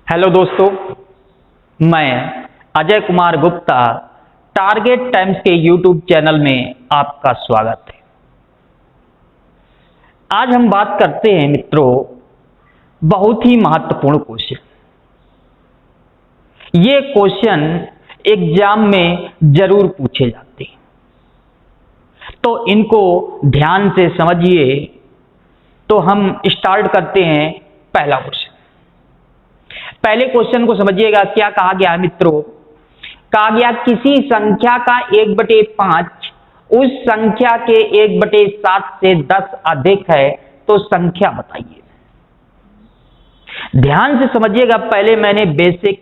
Hello दोस्तों, मैं Ajay Kumar Gupta target times के यूट्यूब चैनल में आपका स्वागत है। आज हम बात करते हैं मित्रों बहुत ही महत्वपूर्ण क्वेश्चन। ये क्वेश्चन एग्जाम में जरूर पूछे जाते हैं, तो इनको ध्यान से समझिए। तो हम स्टार्ट करते हैं पहला क्वेश्चन। पहले क्वेश्चन को समझिएगा। क्या कहा गया है मित्रों? कहा गया किसी संख्या का 1/5 उस संख्या के 1/7 से 10 अधिक है तो संख्या बताइए। ध्यान से समझिएगा। पहले मैंने बेसिक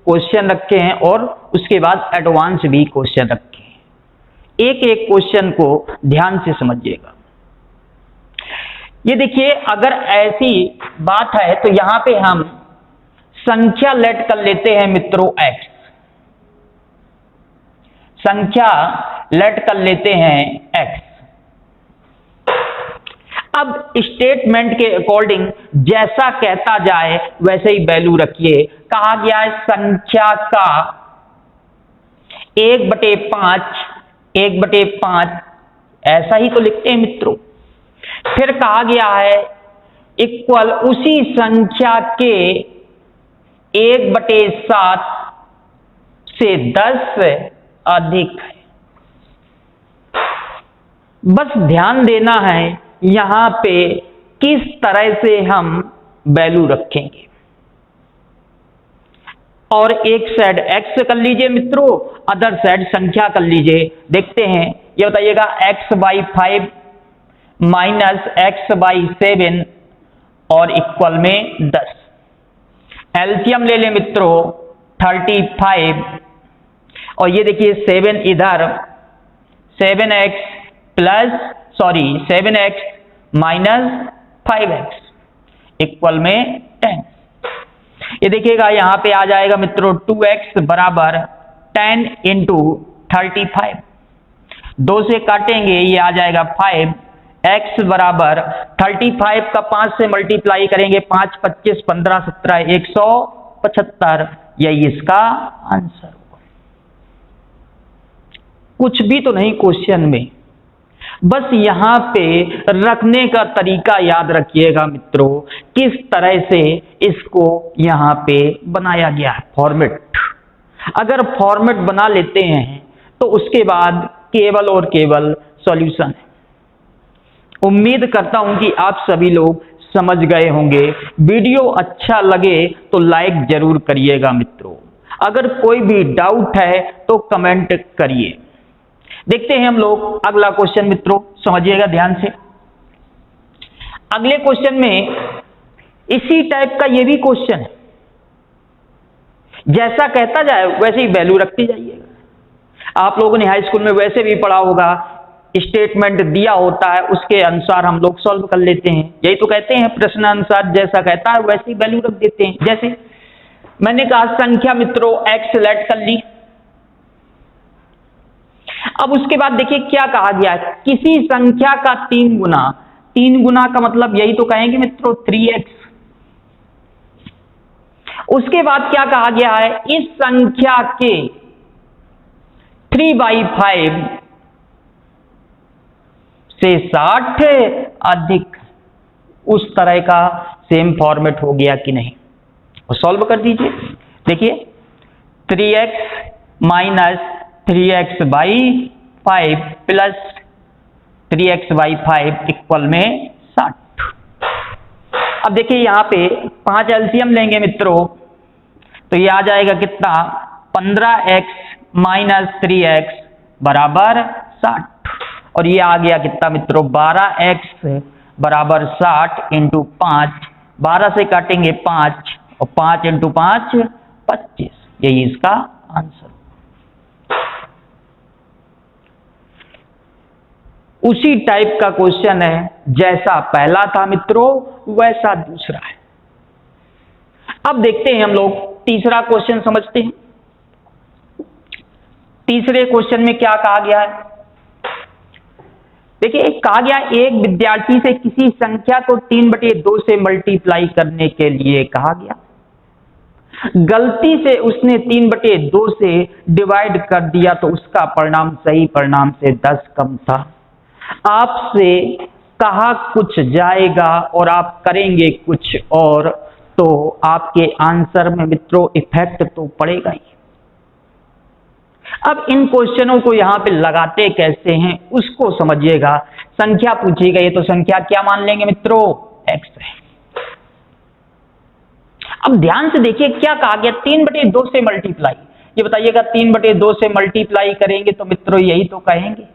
क्वेश्चन रखे हैं और उसके बाद एडवांस भी क्वेश्चन रखे हैं। एक एक क्वेश्चन को ध्यान से समझिएगा। ये देखिए, अगर ऐसी बात है तो यहां पे हम संख्या लेट कर लेते हैं मित्रों x। संख्या लेट कर लेते हैं x। अब स्टेटमेंट के अकॉर्डिंग जैसा कहता जाए वैसे ही वैल्यू रखिए। कहा गया है संख्या का 1/5 ऐसा ही तो लिखते हैं मित्रों। फिर कहा गया है इक्वल उसी संख्या के 1/7 से 10 अधिक है। बस ध्यान देना है यहां पे किस तरह से हम वैल्यू रखेंगे। और एक साइड x कर लीजिए मित्रों, अदर साइड संख्या कर लीजिए। देखते हैं, ये बताइएगा x/5 माइनस x/7 और इक्वल में 10। एलसीएम ले लें मित्रों 35 और ये देखिए 7 इधर 7x माइनस 5x इक्वल में 10। ये देखिएगा यहां पे आ जाएगा मित्रों 2x बराबर 10 इंटू 35। 2 से काटेंगे ये आ जाएगा 5। x बराबर 35 का 5 से मल्टीप्लाई करेंगे 5 25 15 17 175। यही इसका आंसर होगा। कुछ भी तो नहीं क्वेश्चन में, बस यहां पे रखने का तरीका याद रखिएगा मित्रों, किस तरह से इसको यहां पे बनाया गया है फॉर्मेट। अगर फॉर्मेट बना लेते हैं तो उसके बाद केवल और केवल सॉल्यूशन है। उम्मीद करता हूं कि आप सभी लोग समझ गए होंगे। वीडियो अच्छा लगे तो लाइक जरूर करिएगा मित्रों। अगर कोई भी डाउट है तो कमेंट करिए। देखते हैं हम लोग अगला क्वेश्चन मित्रों, समझिएगा ध्यान से। अगले क्वेश्चन में इसी टाइप का ये भी क्वेश्चन है। जैसा कहता जाए वैसे ही वैल्यू रखती जाइएगा। आप लोगों ने हाई स्कूल में वैसे भी पढ़ा होगा, स्टेटमेंट दिया होता है उसके अनुसार हम लोग सॉल्व कर लेते हैं। यही तो कहते हैं प्रश्न अनुसार जैसा कहता है वैसे ही वैल्यू रख देते हैं। जैसे मैंने कहा संख्या मित्रों x लेट कर ली। अब उसके बाद देखिए क्या कहा गया है, किसी संख्या का 3 गुना। 3 गुना का मतलब यही तो कहेंगे मित्रों 3x। उसके बाद क्या कहा गया है, इस संख्या के 3/5 से 60 अधिक। उस तरह का सेम फॉर्मेट हो गया कि नहीं, और सॉल्व कर दीजिए। देखिए 3x minus 3x/5 plus 3x/5 equal में 60। अब देखिए यहां पे 5 एलसीएम लेंगे मित्रों तो ये आ जाएगा कितना, 15x माइनस 3x बराबर 60। और ये आ गया कितना मित्रों, 12x बराबर 60 इंटू 5। 12 से काटेंगे 5 और 5 इंटू 5 25। यही इसका आंसर। उसी टाइप का क्वेश्चन है, जैसा पहला था मित्रों वैसा दूसरा है। अब देखते हैं हम लोग तीसरा क्वेश्चन समझते हैं। तीसरे क्वेश्चन में क्या कहा गया है, देखिए कहा गया एक विद्यार्थी से किसी संख्या को 3/2 से मल्टीप्लाई करने के लिए कहा गया। गलती से उसने 3/2 से डिवाइड कर दिया तो उसका परिणाम सही परिणाम से 10 कम था। आपसे कहा कुछ जाएगा और आप करेंगे कुछ और, तो आपके आंसर में मित्रों इफेक्ट तो पड़ेगा ही। अब इन क्वेश्चनों को यहां पे लगाते कैसे हैं उसको समझिएगा। संख्या पूछिएगा, ये तो संख्या क्या मान लेंगे मित्रों, x है। अब ध्यान से देखिए क्या कहा गया, 3/2 से मल्टीप्लाई। ये बताइएगा 3/2 से मल्टीप्लाई करेंगे तो मित्रों यही तो कहेंगे।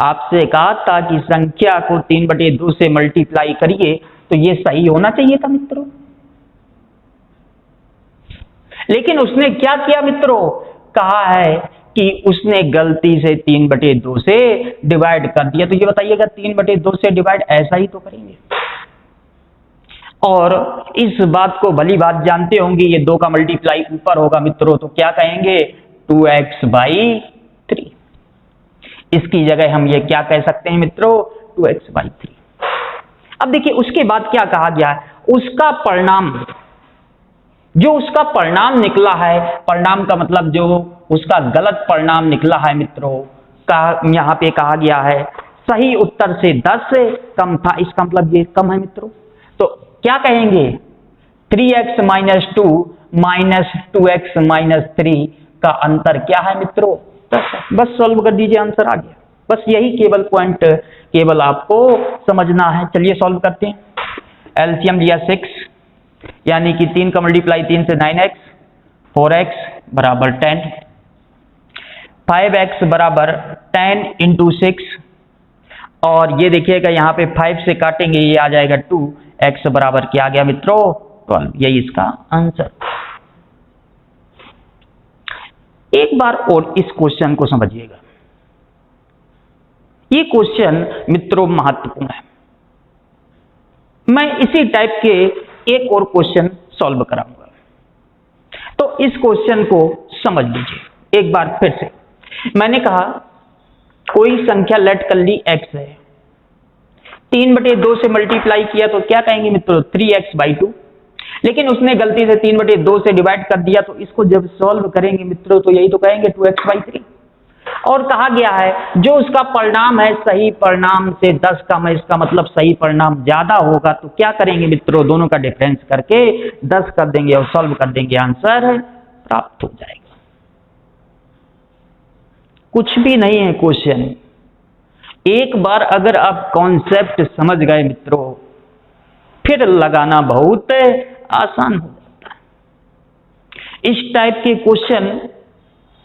आपसे कहा था कि संख्या को 3/2 से मल्टीप्लाई करिए तो ये सही होना चाहिए था मित्रों। लेकिन उसने क्या किया मित्रों, कहा है कि उसने गलती से 3/2 से डिवाइड कर दिया। तो ये बताइएगा 3/2 से डिवाइड ऐसा ही तो करेंगे। और इस बात को भली बात जानते होंगे, ये 2 का मल्टीप्लाई ऊपर होगा मित्रों तो क्या कहेंगे, 2x/3। इसकी जगह हम ये क्या कह सकते हैं मित्रों, 2x/3। अब देखिए उसके बाद क्या कहा गया है, उसका परिणाम, जो उसका परिणाम निकला है, परिणाम का मतलब जो उसका गलत परिणाम निकला है मित्रों, का यहां पे कहा गया है सही उत्तर से 10 से कम था। इसका मतलब ये कम है मित्रों, तो क्या कहेंगे, 3x - 2 - 2x - 3 का अंतर क्या है मित्रों, बस सॉल्व कर दीजिए, आंसर आ गया। बस यही केवल पॉइंट केवल आपको समझना है। चलिए सॉल्व करते हैं। एलसीएम लिया 6, यानी कि 3 का मल्टीप्लाई 3 से 9x, 4x बराबर 10, 5x बराबर 10 × 6, और ये देखिएगा यहाँ पे 5 से काटेंगे ये आ जाएगा 2, x बराबर क्या आ गया मित्रों, 12। यही इसका आंसर। एक बार और इस क्वेश्चन को समझिएगा, ये क्वेश्चन मित्रों महत्वपूर्ण है। मैं इसी टाइप के एक और क्वेश्चन सॉल्व कराऊंगा, तो इस क्वेश्चन को समझ लीजिए एक बार फिर से। मैंने कहा कोई संख्या लेट कर ली x है, 3/2 से मल्टीप्लाई किया तो क्या कहेंगे मित्रों, 3x/2। लेकिन उसने गलती से 3/2 से डिवाइड कर दिया तो इसको जब सॉल्व करेंगे मित्रों तो यही तो कहेंगे 2x/3। और कहा गया है जो उसका परिणाम है सही परिणाम से 10 कम है, इसका मतलब सही परिणाम ज्यादा होगा। तो क्या करेंगे मित्रों, दोनों का डिफरेंस करके 10 कर देंगे और सॉल्व कर देंगे, आंसर प्राप्त हो जाएगा। कुछ भी नहीं है क्वेश्चन, एक बार अगर आप कॉन्सेप्ट समझ गए मित्रों, फिर लगाना बहुत आसान हो जाता है। इस टाइप के क्वेश्चन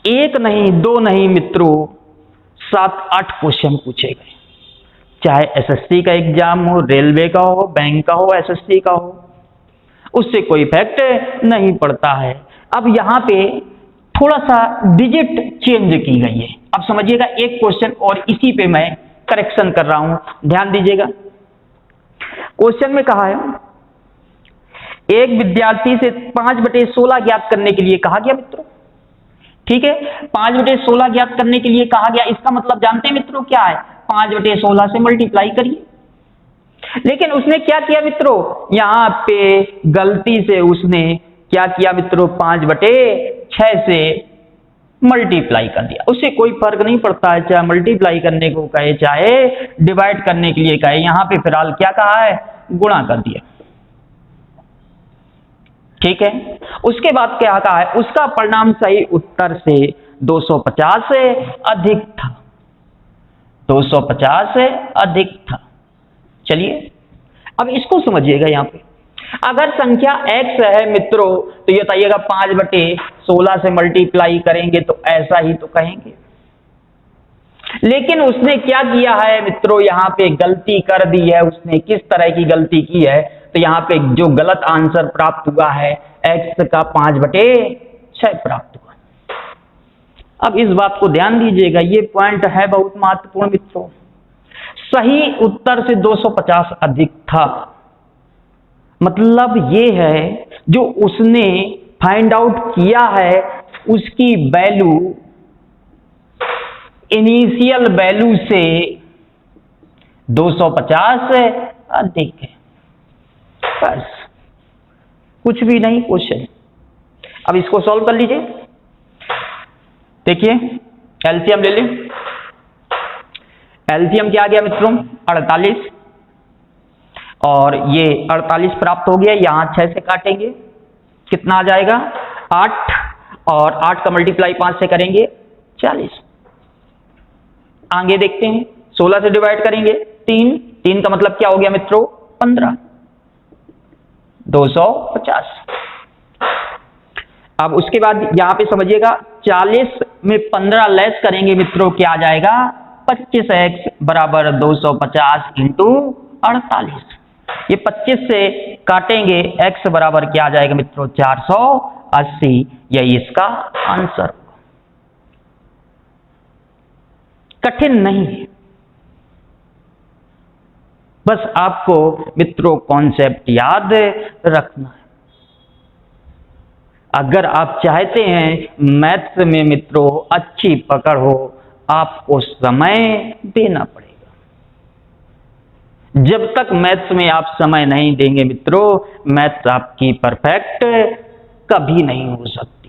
एक नहीं, दो नहीं मित्रों, 7-8 क्वेश्चन पूछे गए, चाहे एसएससी का एग्जाम हो, रेलवे का हो, बैंक का हो, एसएससी का हो, उससे कोई इफेक्ट नहीं पड़ता है। अब यहाँ पे थोड़ा सा डिजिट चेंज की गई है। अब समझिएगा एक क्वेश्चन और इसी पे मैं करेक्शन कर रहा हूं, ध्यान दीजिएगा। क्वेश्चन में कहा है एक विद्यार्थी से 5/16 ज्ञात करने के लिए कहा गया मित्रों, ठीक है, 5/16 ज्ञात करने के लिए कहा गया। इसका मतलब जानते हैं मित्रों क्या है, 5/16 से मल्टीप्लाई करिए। लेकिन उसने क्या किया मित्रों, यहां पे गलती से उसने क्या किया मित्रों, 5/6 से मल्टीप्लाई कर दिया। उससे कोई फर्क नहीं पड़ता है, चाहे मल्टीप्लाई करने को कहे चाहे डिवाइड करने के लिए कहे, यहां पे फिलहाल क्या कहा है, गुणा कर दिया, ठीक है। उसके बाद क्या कहा है, उसका परिणाम सही उत्तर से 250 से अधिक था, 250 से अधिक था। चलिए अब इसको समझिएगा। यहां पे अगर संख्या x है मित्रों तो ये बताइएगा 5/16 से मल्टीप्लाई करेंगे तो ऐसा ही तो कहेंगे। लेकिन उसने क्या किया है मित्रों, यहां पे गलती कर दी है। उसने किस तरह की गलती की है, तो यहां पे जो गलत आंसर प्राप्त हुआ है x का 5/6 प्राप्त हुआ। अब इस बात को ध्यान दीजिएगा, ये पॉइंट है बहुत महत्वपूर्ण मित्रों। सही उत्तर से 250 अधिक था, मतलब ये है जो उसने फाइंड आउट किया है उसकी वैल्यू इनिशियल वैल्यू से 250 से अधिक है। बस कुछ भी नहीं क्वेश्चन। अब इसको सॉल्व कर लीजिए। देखिए एलसीएम ले लें। एलसीएम क्या आ गया मित्रों? 48, और ये 48 प्राप्त हो गया। यहां 6 से काटेंगे, कितना आ जाएगा? 8, और 8 का मल्टीप्लाई 5 से करेंगे 40। आगे देखते हैं, 16 से डिवाइड करेंगे 3 का मतलब क्या हो गया मित्रों? 15, 250। अब उसके बाद यहां पे समझिएगा, 40 में 15 लेस करेंगे मित्रों, क्या आ जाएगा? 25x बराबर 250 इंटू 48। ये 25 से काटेंगे, x बराबर क्या आ जाएगा मित्रों? 480। यही इसका आंसर। कठिन नहीं है, बस आपको मित्रों कॉन्सेप्ट याद रखना है। अगर आप चाहते हैं मैथ्स में मित्रों अच्छी पकड़ हो, आपको समय देना पड़ेगा। जब तक मैथ्स में आप समय नहीं देंगे मित्रों, मैथ्स आपकी परफेक्ट कभी नहीं हो सकती,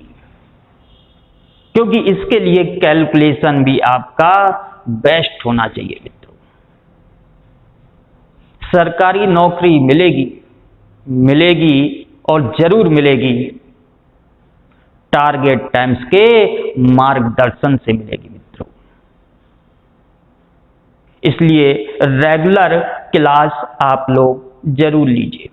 क्योंकि इसके लिए कैलकुलेशन भी आपका बेस्ट होना चाहिए मित्रों। सरकारी नौकरी मिलेगी और जरूर मिलेगी, टारगेट टाइम्स के मार्गदर्शन से मिलेगी मित्रों। इसलिए रेगुलर क्लास आप लोग जरूर लीजिए।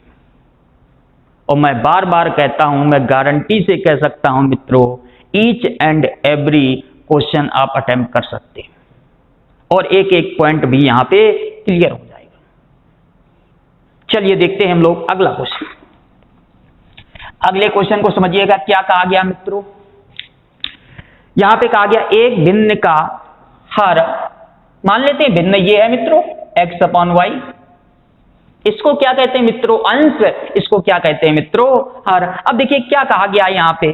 और मैं बार बार कहता हूं, मैं गारंटी से कह सकता हूं मित्रों, ईच एंड एवरी क्वेश्चन आप अटेम्प्ट कर सकते हैं, और एक एक पॉइंट भी यहां पे क्लियर हो जाएगा। चलिए देखते हैं हम लोग अगला क्वेश्चन। अगले क्वेश्चन को समझिएगा, क्या कहा गया मित्रों? यहां पे कहा गया एक भिन्न का हर, मान लेते हैं भिन्न ये है मित्रों x/y। इसको क्या कहते हैं मित्रों? अंश। इसको क्या कहते हैं मित्रों? हर। अब देखिए क्या कहा गया यहां पे,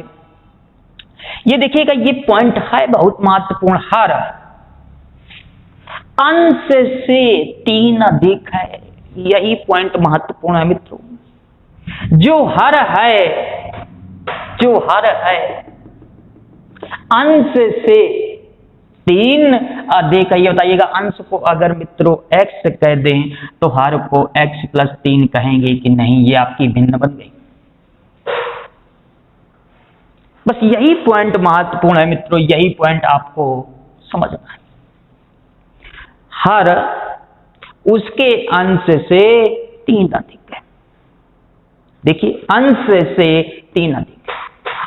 ये देखिएगा, ये पॉइंट है बहुत महत्वपूर्ण। हर अंश से 3 अधिक है, यही पॉइंट महत्वपूर्ण है मित्रों। जो हर है अंश से 3 अधिक है। ये बताइएगा, अंश को अगर मित्रों x कह दें तो हर को x+3 कहेंगे कि नहीं? ये आपकी भिन्न बन गई। बस यही पॉइंट महत्वपूर्ण है मित्रों, यही पॉइंट आपको समझना है। हर उसके अंश से 3 अधिक है। देखिए अंश से 3 अधिक है,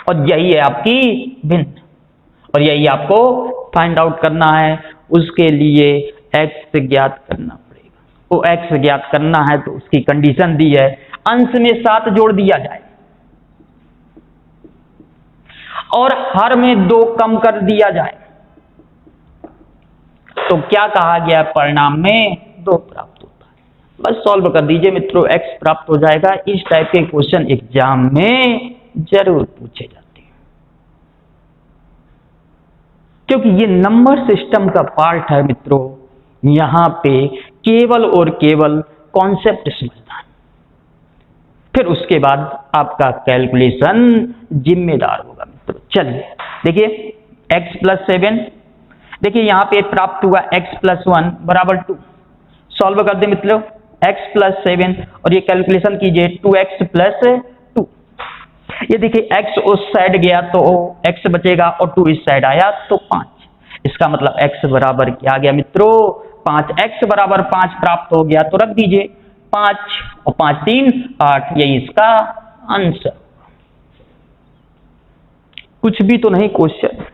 और यही है आपकी भिन्न, और यही आपको फाइंड आउट करना है। उसके लिए x ज्ञात करना पड़ेगा। वो x ज्ञात करना है तो उसकी कंडीशन दी है, अंश में 7 जोड़ दिया जाए और हर में 2 कम कर दिया जाए, तो क्या कहा गया? परिणाम में 2 प्राप्त होता है। बस सॉल्व कर दीजिए मित्रों, x प्राप्त हो जाएगा। इस टाइप के क्वेश्चन एग्जाम में जरूर पूछे जाते हैं, क्योंकि ये नंबर सिस्टम का पार्ट है मित्रों। यहां पे केवल और केवल कॉन्सेप्ट समझना है, फिर उसके बाद आपका कैलकुलेशन जिम्मेदार होगा मित्रों। चलिए देखिए, x+7, देखिए यहां पे प्राप्त हुआ x+1 बराबर 2। सॉल्व कर दे मित्रों, x+7 और ये कैलकुलेशन कीजिए 2x+2। ये देखिए x उस साइड गया तो x बचेगा, और 2 इस साइड आया तो 5। इसका मतलब x बराबर क्या आ गया मित्रों? 5। x बराबर 5 प्राप्त हो गया तो रख दीजिए 5 और 5 3 8, यही इसका आंसर। कुछ भी तो नहीं, क्वेश्चन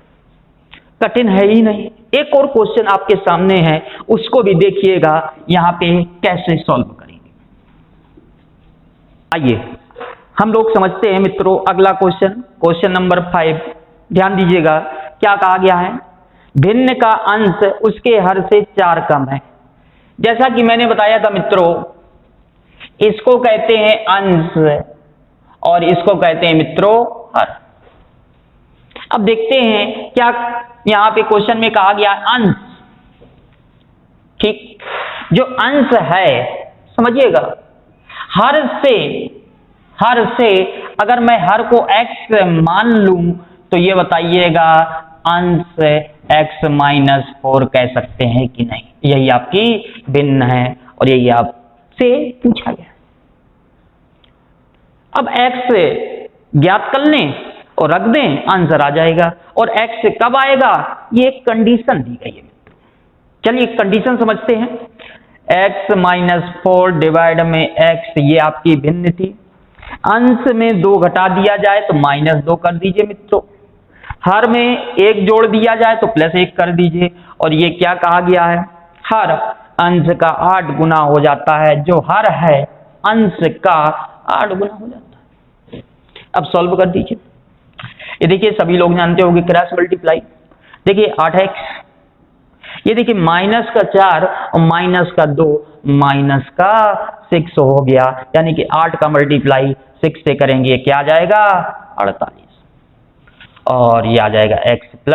कठिन है ही नहीं। एक और क्वेश्चन आपके सामने है, उसको भी देखिएगा यहां पे कैसे सॉल्व करेंगे। आइए हम लोग समझते हैं मित्रों अगला क्वेश्चन, क्वेश्चन नंबर 5। ध्यान दीजिएगा क्या कहा गया है? भिन्न का अंश उसके हर से 4 कम है। जैसा कि मैंने बताया था मित्रों, इसको कहते हैं अंश और इसको कहते हैं मित्रों हर। अब देखते हैं क्या यहां पे क्वेश्चन में कहा गया, अंश। ठीक, जो अंश है समझिएगा, हर से अगर मैं हर को x मान लूं तो ये बताइएगा अंश x माइनस 4 कह सकते हैं कि नहीं? यही आपकी भिन्न है और यही आपसे पूछा गया। अब x ज्ञात कर लें और रख दें, आंसर आ जाएगा। और x कब आएगा? ये एक कंडीशन दी गई है मित्रों। चलिए कंडीशन समझते हैं। x माइनस 4 डिवाइड में x, ये आपकी भिन्न थी। अंश में 2 घटा दिया जाए तो -2 कर दीजिए मित्रों। हर में 1 जोड़ दिया जाए तो +1 कर दीजिए। और ये क्या कहा गया है? हर अंश का 8 गुना हो जाता है, जो हर है अंश का 8 गुना हो जाता है। अब सॉल्व कर दीजिए। ये देखिए सभी लोग जानते होंगे क्रॉस मल्टीप्लाई। देखिए 8x, ये देखिए -4 और -2 -6 हो गया, यानी कि 8 का मल्टीप्लाई 6 से करेंगे, क्या आ जाएगा? 48। और ये आ जाएगा x +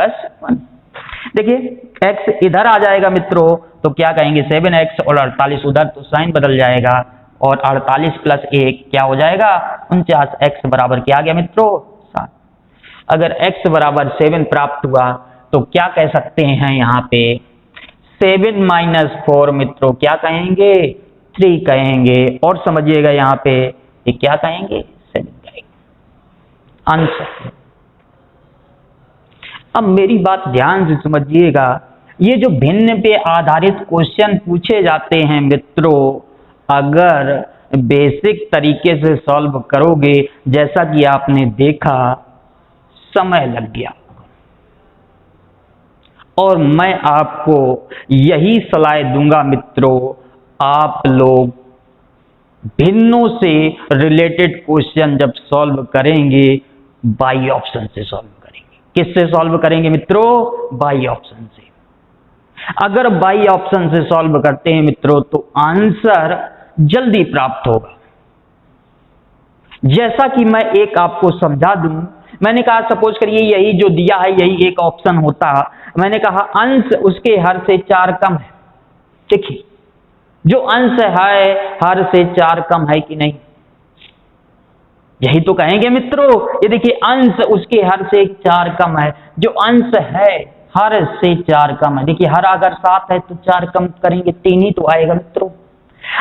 1। देखिए x इधर आ जाएगा मित्रों तो क्या कहेंगे? 7x, और 48 उधर तो साइन बदल जाएगा, और 48 + 1 क्या हो जाएगा? 49। x बराबर क्या आ गया मित्रों? 7। अगर x बराबर 7 प्राप्त हुआ तो क्या कह सकते हैं यहाँ पे? 7 - 4 मित्रों क्या कहेंगे? 3 कहेंगे। और समझिएगा यहाँ पे ये क्या कहेंगे? 7 कहेंगे। आंसर। अब मेरी बात ध्यान से समझिएगा, ये जो भिन्न पे आधारित क्वेश्चन पूछे जाते हैं मित्रों, अगर बेसिक तरीके से सॉल्व करोगे, जैसा कि आपने देखा, समय लग गया। और मैं आपको यही सलाह दूंगा मित्रों, आप लोग भिन्नों से रिलेटेड क्वेश्चन जब सॉल्व करेंगे, बाई ऑप्शन से सॉल्व करेंगे। किससे सॉल्व करेंगे मित्रों? बाई ऑप्शन से। अगर बाई ऑप्शन से सॉल्व करते हैं मित्रों तो आंसर जल्दी प्राप्त होगा। जैसा कि मैं एक आपको समझा दूं, मैंने कहा सपोज करिए यही जो दिया है यही एक ऑप्शन होता, मैंने कहा अंश उसके हर से 4 कम है। देखिए जो अंश है हर से 4 कम है कि नहीं? यही तो कहेंगे मित्रों। ये देखिए अंश उसके हर से 4 कम है, जो अंश है हर से 4 कम है। देखिए हर अगर 7 है तो 4 कम करेंगे 3 ही तो आएगा मित्रों।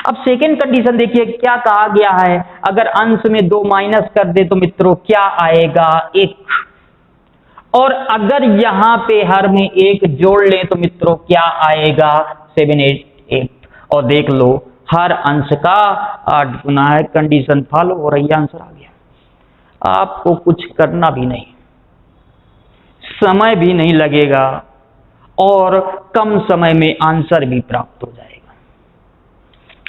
अब सेकेंड कंडीशन देखिए क्या कहा गया है, अगर अंश में 2 माइनस कर दे तो मित्रों क्या आएगा? 1। और अगर यहां पे हर में 1 जोड़ लें तो मित्रों क्या आएगा? 7 8 8। और देख लो हर अंश का 8 गुना है। कंडीशन फॉलो हो रही है, आंसर आ गया। आपको कुछ करना भी नहीं, समय भी नहीं लगेगा, और कम समय में आंसर भी प्राप्त हो जाएगा।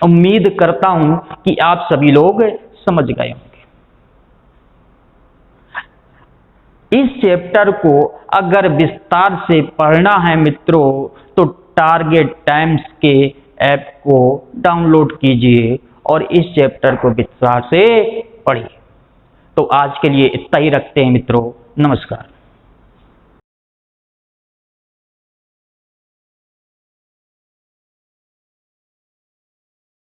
उम्मीद करता हूं कि आप सभी लोग समझ गए होंगे। इस चैप्टर को अगर विस्तार से पढ़ना है मित्रों तो टारगेट टाइम्स के ऐप को डाउनलोड कीजिए और इस चैप्टर को विस्तार से पढ़िए। तो आज के लिए इतना ही रखते हैं मित्रों। नमस्कार।